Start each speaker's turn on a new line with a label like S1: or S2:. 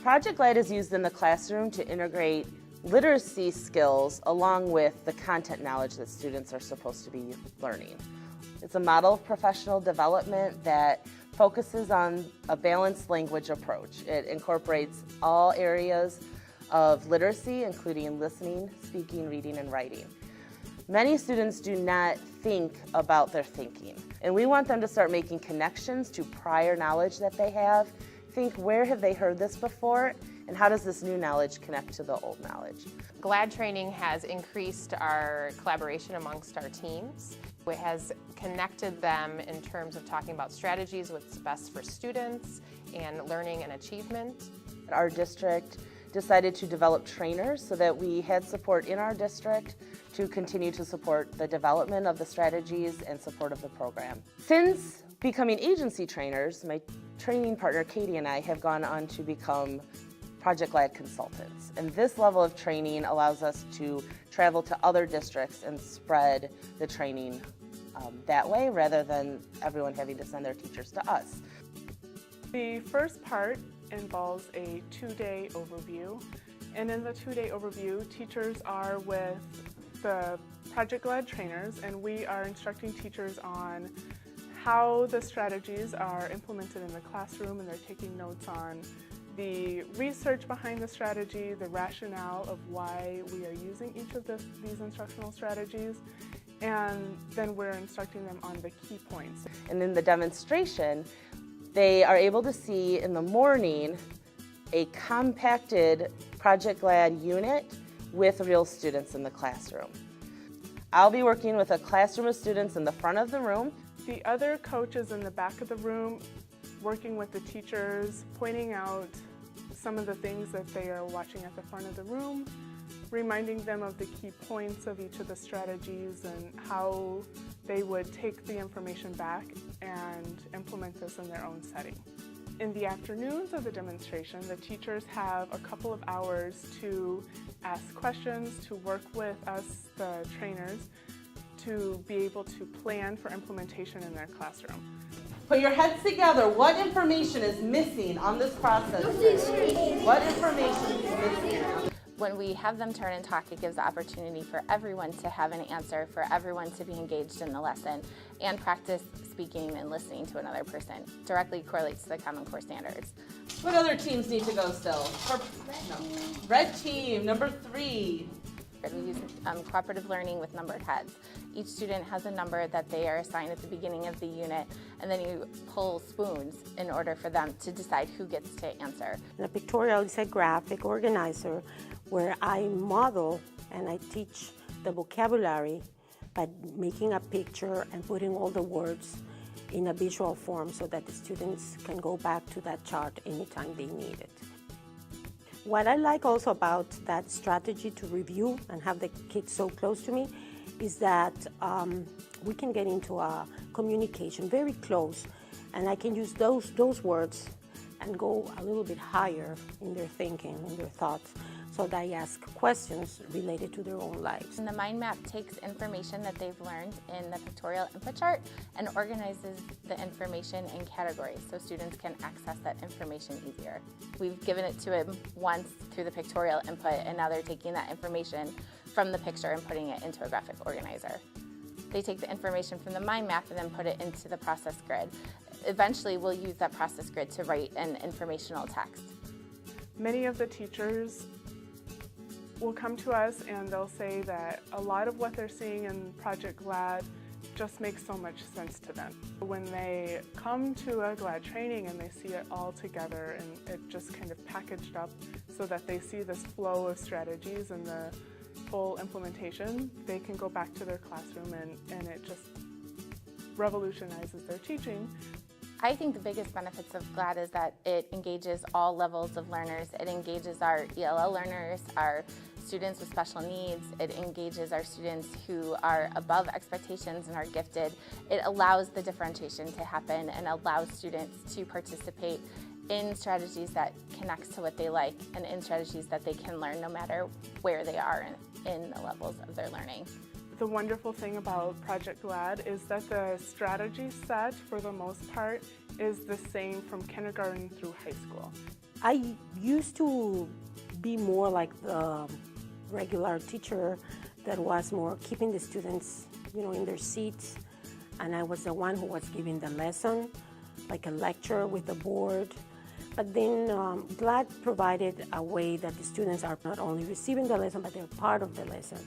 S1: Project GLAD is used in the classroom to integrate literacy skills along with the content knowledge that students are supposed to be learning. It's a model of professional development that focuses on a balanced language approach. It incorporates all areas of literacy, including listening, speaking, reading, and writing. Many students do not think about their thinking, and we want them to start making connections to prior knowledge that they have. Think, where have they heard this before, and how does this new knowledge connect to the old knowledge?
S2: GLAD training has increased our collaboration amongst our teams. It has connected them in terms of talking about strategies, what's best for students, and learning and achievement.
S1: Our district decided to develop trainers so that we had support in our district to continue to support the development of the strategies and support of the program. Since becoming agency trainers, my training partner Katie and I have gone on to become Project GLAD consultants. And this level of training allows us to travel to other districts and spread the training that way rather than everyone having to send their teachers to us.
S3: The first part involves a two-day overview. And in the two-day overview, teachers are with the Project GLAD trainers, and we are instructing teachers on how the strategies are implemented in the classroom, and they're taking notes on the research behind the strategy, the rationale of why we are using each of these instructional strategies, and then we're instructing them on the key points.
S1: And in the demonstration, they are able to see in the morning a compacted Project GLAD unit with real students in the classroom. I'll be working with a classroom of students in the front of the room.
S3: The other coach is in the back of the room, working with the teachers, pointing out some of the things that they are watching at the front of the room, reminding them of the key points of each of the strategies and how they would take the information back and implement this in their own setting. In the afternoons of the demonstration, the teachers have a couple of hours to ask questions, to work with us, the trainers, to be able to plan for implementation in their classroom.
S1: Put your heads together. What information is missing on this process? What information is missing?
S4: When we have them turn and talk, it gives the opportunity for everyone to have an answer, for everyone to be engaged in the lesson, and practice speaking and listening to another person. Directly correlates to the Common Core standards.
S1: What other teams need to go still? Red team, number 3.
S4: We use cooperative learning with numbered heads. Each student has a number that they are assigned at the beginning of the unit, and then you pull spoons in order for them to decide who gets to answer.
S5: The pictorial is a graphic organizer where I model and I teach the vocabulary by making a picture and putting all the words in a visual form so that the students can go back to that chart anytime they need it. What I like also about that strategy to review and have the kids so close to me is that we can get into a communication very close, and I can use those words and go a little bit higher in their thinking, in their thoughts, so that I ask questions related to their own lives.
S4: And the mind map takes information that they've learned in the pictorial input chart and organizes the information in categories so students can access that information easier. We've given it to them once through the pictorial input, and now they're taking that information from the picture and putting it into a graphic organizer. They take the information from the mind map and then put it into the process grid. Eventually, we'll use that process grid to write an informational text.
S3: Many of the teachers will come to us and they'll say that a lot of what they're seeing in Project GLAD just makes so much sense to them. When they come to a GLAD training and they see it all together and it just kind of packaged up so that they see this flow of strategies and the full implementation, they can go back to their classroom and it just revolutionizes their teaching.
S4: I think the biggest benefits of GLAD is that it engages all levels of learners. It engages our ELL learners, our students with special needs. It engages our students who are above expectations and are gifted. It allows the differentiation to happen and allows students to participate in strategies that connects to what they like and in strategies that they can learn no matter where they are in the levels of their learning.
S3: The wonderful thing about Project GLAD is that the strategy set, for the most part, is the same from kindergarten through high school.
S5: I used to be more like the regular teacher that was more keeping the students, in their seats, and I was the one who was giving the lesson, like a lecture with the board. But then GLAD provided a way that the students are not only receiving the lesson, but they're part of the lesson.